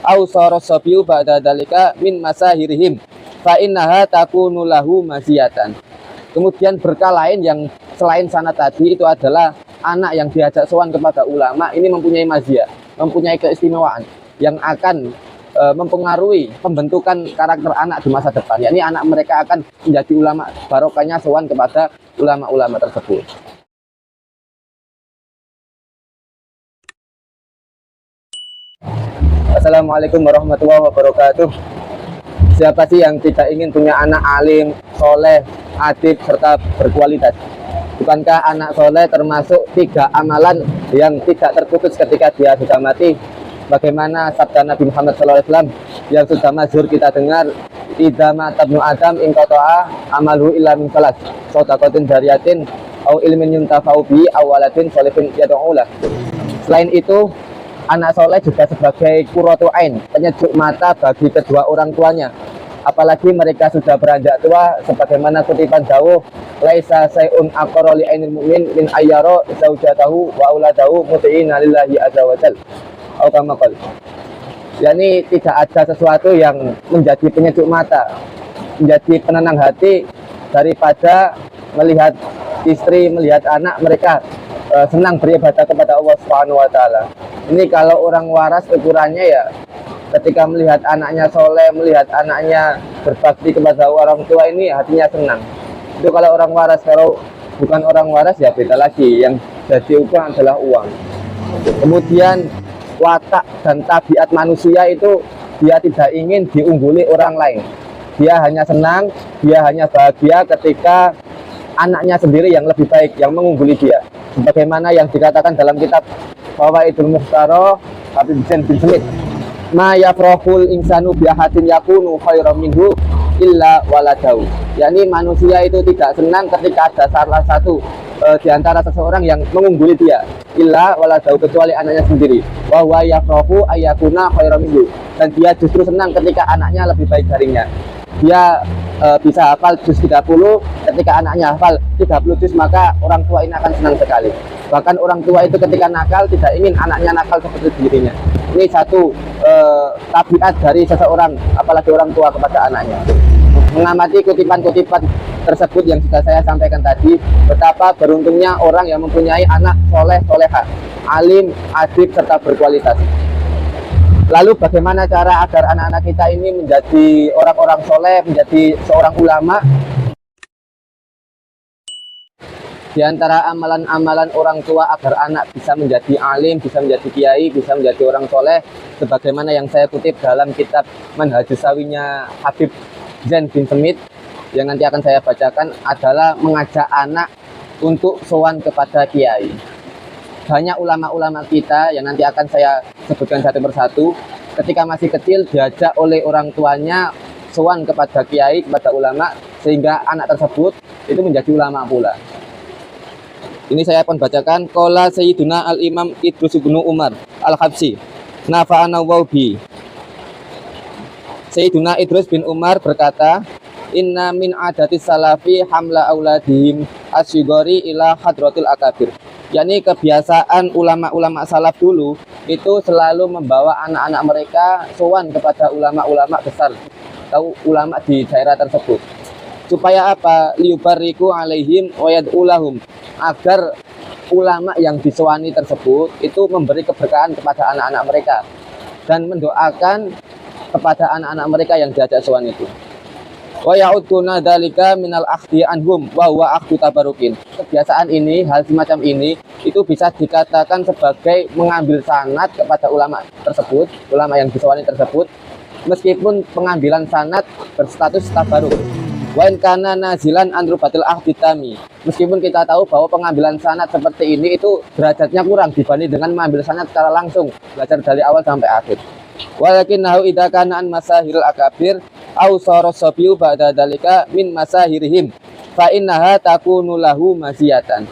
au sarasabiu ba'da dalika min masahirihim fa innaha takunu lahu maziyatan. Kemudian berkah lain yang selain sanad tadi itu adalah anak yang diajak sowan kepada ulama ini mempunyai maziyah, mempunyai keistimewaan yang akan mempengaruhi pembentukan karakter anak di masa depan. Yakni anak mereka akan menjadi ulama, barokahnya sowan kepada ulama-ulama tersebut. Assalamualaikum warahmatullahi wabarakatuh. Siapa sih yang tidak ingin punya anak alim, soleh, adib, serta berkualitas? Bukankah anak soleh termasuk 3 amalan yang tidak terputus ketika dia sudah mati? Bagaimana sabda Nabi Muhammad SAW yang sudah masyhur kita dengar, idza mata ibnu adam in qata'a amalu illa min salat, shadaqatin jariyatin au ilmin yuntafa'u bi aw waladin sholihin yad'u lah. Selain itu, anak soleh juga sebagai qurratu ain, penyejuk mata bagi kedua orang tuanya. Apalagi mereka sudah beranjak tua, sebagaimana kutipan dawuh, laisa sayun aqra li ainil mu'min min ayyara zaujatahu wa auladahu muti'ina lillahi azza wajal. Atau kama qala. Yani tidak ada sesuatu yang menjadi penyejuk mata, menjadi penenang hati daripada melihat istri, melihat anak mereka senang beribadah kepada Allah Subhanahu wa taala. Ini kalau orang waras ukurannya ya ketika melihat anaknya soleh, melihat anaknya berbakti kepada orang tua, ini hatinya senang. Itu kalau orang waras. Kalau bukan orang waras ya beda lagi, yang jadi ukuran adalah uang. Kemudian watak dan tabiat manusia itu dia tidak ingin diungguli orang lain. Dia hanya senang, dia hanya bahagia ketika anaknya sendiri yang lebih baik, yang mengungguli dia. Sebagaimana yang dikatakan dalam kitab Fawaidul Mukhtaroh Habib Zain bin Smith, ma yafrahul insanu biahatin yakunu khairan minhu illa waladahu. Yakni manusia itu tidak senang ketika ada salah satu di antara seseorang yang mengungguli dia, illa waladahu, kecuali anaknya sendiri. Wa huwa yafrahu ayyakuna khairan minhu, dan dia justru senang ketika anaknya lebih baik darinya. Dia bisa hafal juz 30, ketika anaknya hafal 30 juz, maka orang tua ini akan senang sekali. Bahkan orang tua itu ketika nakal tidak ingin anaknya nakal seperti dirinya. Ini satu tabiat dari seseorang, apalagi orang tua kepada anaknya. Mengamati kutipan-kutipan tersebut yang sudah saya sampaikan tadi, betapa beruntungnya orang yang mempunyai anak soleh, soleha, alim, adib, serta berkualitas. Lalu bagaimana cara agar anak-anak kita ini menjadi orang-orang soleh, menjadi seorang ulama? Di antara amalan-amalan orang tua agar anak bisa menjadi alim, bisa menjadi kiai, bisa menjadi orang soleh, sebagaimana yang saya kutip dalam kitab Manhajus Sawinya Habib Zain bin Smith, yang nanti akan saya bacakan, adalah mengajak anak untuk sowan kepada kiai. Banyak ulama-ulama kita yang nanti akan saya sebutkan satu persatu, ketika masih kecil diajak oleh orang tuanya sowan kepada kiai, kepada ulama, sehingga anak tersebut itu menjadi ulama pula. Ini saya akan bacakan. Qala Sayyiduna Al-Imam Idrus bin Umar Al-Habsyi, nafa'ana wa bi. Sayyiduna Idrus bin Umar berkata, inna min adatis salafi hamla auladihim asyigori ila hadratil akabir. Yakni kebiasaan ulama-ulama salaf dulu itu selalu membawa anak-anak mereka sowan kepada ulama-ulama besar atau ulama di daerah tersebut. Supaya apa? Liyubariku alaihim wa yad'ulahum, agar ulama yang disowani tersebut itu memberi keberkahan kepada anak-anak mereka dan mendoakan kepada anak-anak mereka yang diajak sowan itu. Wa ya'uduna dzalika minal akhdi anhum wa huwa akhdu tabarukin. Kebiasaan ini, hal semacam ini itu bisa dikatakan sebagai mengambil sanad kepada ulama tersebut, ulama yang disowani tersebut, meskipun pengambilan sanad berstatus tabaruk. Wa in kana nazilan an rubatil ahdi tami. Meskipun kita tahu bahwa pengambilan sanad seperti ini itu derajatnya kurang dibanding dengan mengambil sanad secara langsung, belajar dari awal sampai akhir. Walakinnahu idza kana an masahiril akabir au sarasabiu ba'da dalika min masahirihim fa innaha takunu lahu maziyatan.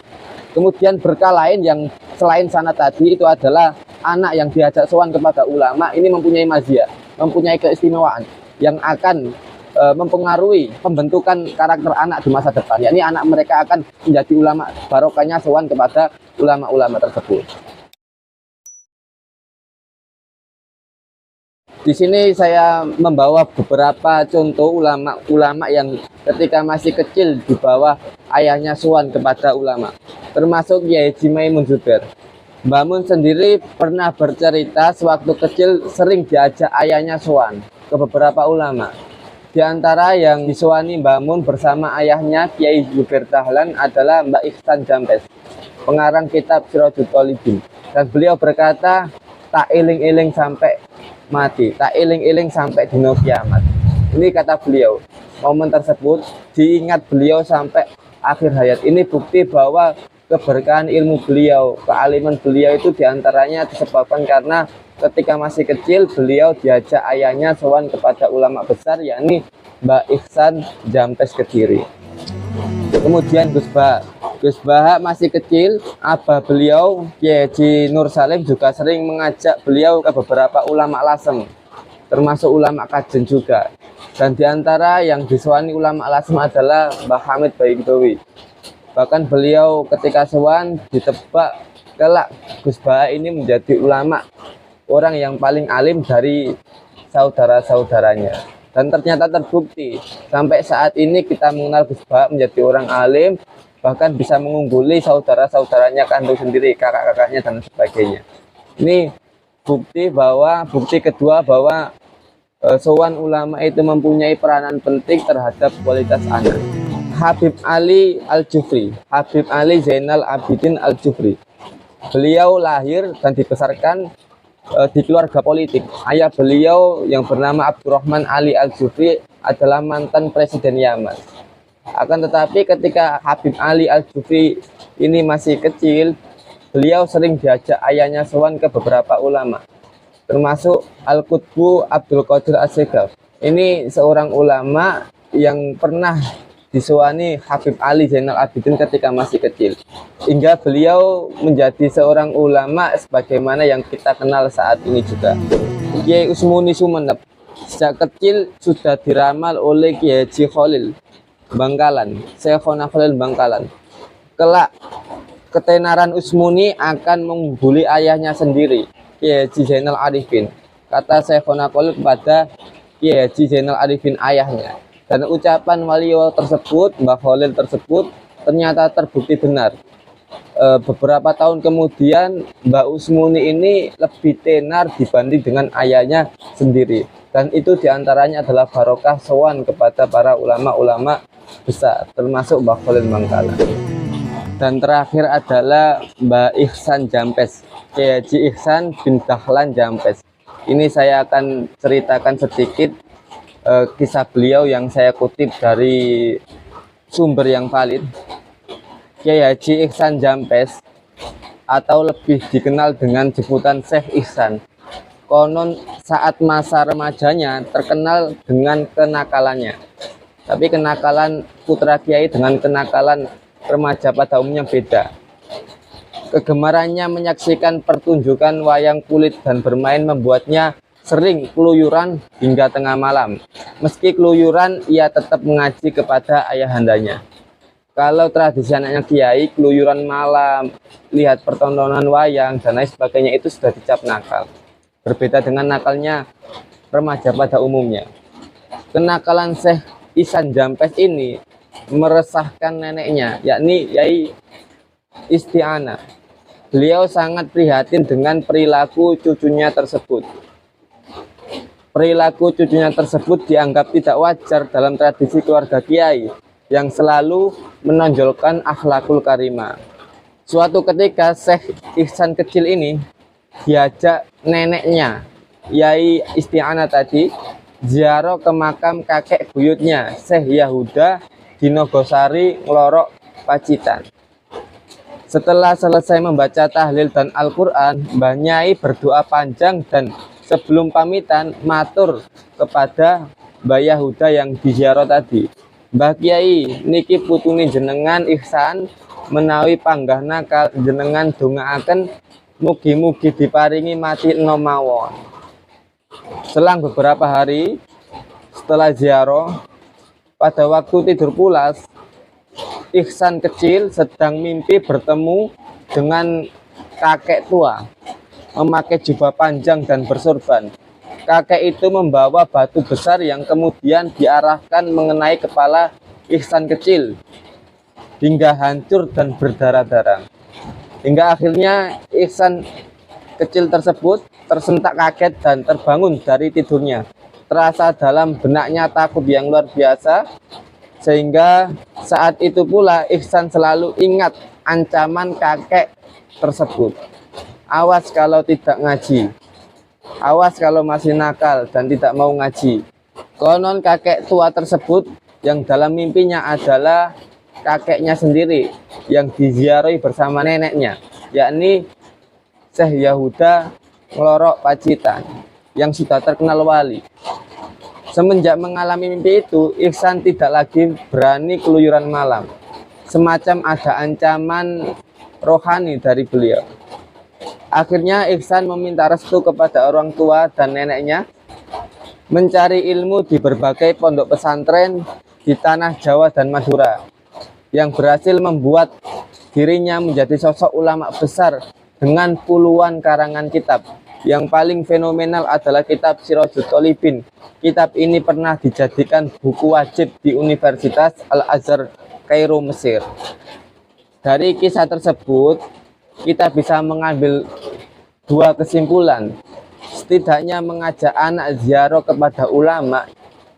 Kemudian berkah lain yang selain sanad tadi itu adalah anak yang diajak sowan kepada ulama ini mempunyai maziyah, mempunyai keistimewaan yang akan mempengaruhi pembentukan karakter anak di masa depan. Yakni anak mereka akan menjadi ulama, barokahnya sowan kepada ulama-ulama tersebut. Di sini saya membawa beberapa contoh ulama-ulama yang ketika masih kecil di bawah ayahnya sowan kepada ulama, termasuk Kiai Haji Maimun Zubair. Mbah Mun sendiri pernah bercerita sewaktu kecil sering diajak ayahnya sowan ke beberapa ulama. Di antara yang disowani Mbah Mun bersama ayahnya Kiai Zubair Dahlan adalah Mbak Ihsan Jampes, pengarang kitab Sirajul Talibin. Dan beliau berkata, tak iling-iling sampai mati, tak iling-iling sampai dino kiamat. Ini kata beliau. Momen tersebut diingat beliau sampai akhir hayat. Ini bukti bahwa keberkahan ilmu beliau, kealiman beliau itu diantaranya disebabkan karena ketika masih kecil beliau diajak ayahnya sowan kepada ulama besar, yakni Mbak Ihsan Jampes Kediri. Kemudian Gus Bah masih kecil, abah beliau Kiai Haji Nur Salim juga sering mengajak beliau ke beberapa ulama Lasem, termasuk ulama Kajen juga. Dan diantara yang disowani ulama Lasem adalah Mbah Hamid Baikdowi. Bahkan beliau ketika sowan ditebak kelak Gus Bah ini menjadi ulama, orang yang paling alim dari saudara-saudaranya. Dan ternyata terbukti sampai saat ini kita mengenal Gus Bah menjadi orang alim, bahkan bisa mengungguli saudara-saudaranya kandung sendiri, kakak-kakaknya dan sebagainya. Ini bukti kedua bahwa sowan ulama itu mempunyai peranan penting terhadap kualitas anak. Habib Ali Al-Jufri, Habib Ali Zainal Abidin Al-Jufri. Beliau lahir dan dibesarkan di keluarga politik. Ayah beliau yang bernama Abdurrahman Ali Al-Jufri adalah mantan presiden Yaman. Akan tetapi ketika Habib Ali Al-Jufri ini masih kecil, beliau sering diajak ayahnya sowan ke beberapa ulama, termasuk Al-Qutbu Abdul Qadir As-Segaf. Ini seorang ulama yang pernah disowani Habib Ali Zainal Abidin ketika masih kecil, hingga beliau menjadi seorang ulama sebagaimana yang kita kenal saat ini juga. Kiai Usmuni Sumeneb sejak kecil sudah diramal oleh Kiai Haji Khalil Bangkalan, Syekhona Khalil Bangkalan. Kelak ketenaran Usmuni akan mengguli ayahnya sendiri, Kiai Haji Zainal Arifin, kata Syekhona Khalil kepada Kiai Haji Zainal Arifin ayahnya. Dan ucapan waliyo tersebut, Mbah Khalil tersebut, ternyata terbukti benar. Beberapa tahun kemudian Mbah Usmuni ini lebih tenar dibanding dengan ayahnya sendiri. Dan itu diantaranya adalah barokah sowan kepada para ulama-ulama besar, termasuk Mbah Khalil Bangkalan. Dan terakhir adalah Mbah Ihsan Jampes, Kiai Haji Ihsan bin Dahlan Jampes. Ini saya akan ceritakan sedikit kisah beliau yang saya kutip dari sumber yang valid. Kiai Haji Ihsan Jampes atau lebih dikenal dengan jemputan Syekh Ihsan, konon saat masa remajanya terkenal dengan kenakalannya. Tapi kenakalan putra kiai dengan kenakalan remaja pada umumnya beda. Kegemarannya menyaksikan pertunjukan wayang kulit dan bermain membuatnya sering keluyuran hingga tengah malam. Meski keluyuran, ia tetap mengaji kepada ayahandanya. Kalau tradisi anaknya kiai, keluyuran malam, lihat pertontonan wayang, dan lain sebagainya itu sudah dicap nakal. Berbeda dengan nakalnya remaja pada umumnya. Kenakalan Syekh Ihsan Jampes ini meresahkan neneknya, yakni Yai Isti'anah. Beliau sangat prihatin dengan perilaku cucunya tersebut. Perilaku cucunya tersebut dianggap tidak wajar dalam tradisi keluarga kiai yang selalu menonjolkan akhlakul karimah. Suatu ketika Syekh Ihsan kecil ini diajak neneknya, Yai Isti'anah tadi, ziarah ke makam kakek buyutnya, Syekh Yahuda di Nogosari, Nglorok, Pacitan. Setelah selesai membaca tahlil dan Al-Quran, Mbah Nyai berdoa panjang dan sebelum pamitan matur kepada Mbah Yahuda yang diziarah tadi. Mbah Kiai, niki putune jenengan Ihsan menawi panggahna jenengan dongaaken mugi-mugi diparingi mati enom mawon. Selang beberapa hari setelah ziarah, pada waktu tidur pulas, Ihsan kecil sedang mimpi bertemu dengan kakek tua memakai jubah panjang dan bersorban. kakek itu membawa batu besar yang kemudian diarahkan mengenai kepala Ihsan kecil hingga hancur dan berdarah-darah. Hingga akhirnya Ihsan kecil tersebut tersentak kaget dan terbangun dari tidurnya. Terasa dalam benaknya takut yang luar biasa, sehingga saat itu pula Ihsan selalu ingat ancaman kakek tersebut. Awas kalau tidak ngaji, awas kalau masih nakal dan tidak mau ngaji. Konon kakek tua tersebut yang dalam mimpinya adalah kakeknya sendiri yang diziarahi bersama neneknya, yakni Syekh Yahuda Nglorok Pacitan yang sudah terkenal wali. Semenjak mengalami mimpi itu, Ihsan tidak lagi berani keluyuran malam. Semacam ada ancaman rohani dari beliau. Akhirnya Ihsan meminta restu kepada orang tua dan neneknya mencari ilmu di berbagai pondok pesantren di tanah Jawa dan Madura, yang berhasil membuat dirinya menjadi sosok ulama besar dengan puluhan karangan kitab. Yang paling fenomenal adalah kitab Sirajul Thalibin. Kitab ini pernah dijadikan buku wajib di Universitas Al-Azhar Kairo, Mesir. Dari kisah tersebut kita bisa mengambil dua kesimpulan. Setidaknya mengajak anak ziarah kepada ulama,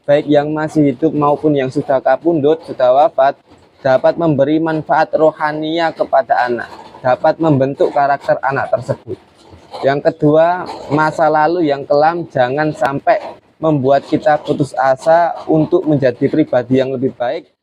baik yang masih hidup maupun yang sudah kapundhut, sudah wafat, dapat memberi manfaat rohania kepada anak, dapat membentuk karakter anak tersebut. Yang kedua, masa lalu yang kelam jangan sampai membuat kita putus asa untuk menjadi pribadi yang lebih baik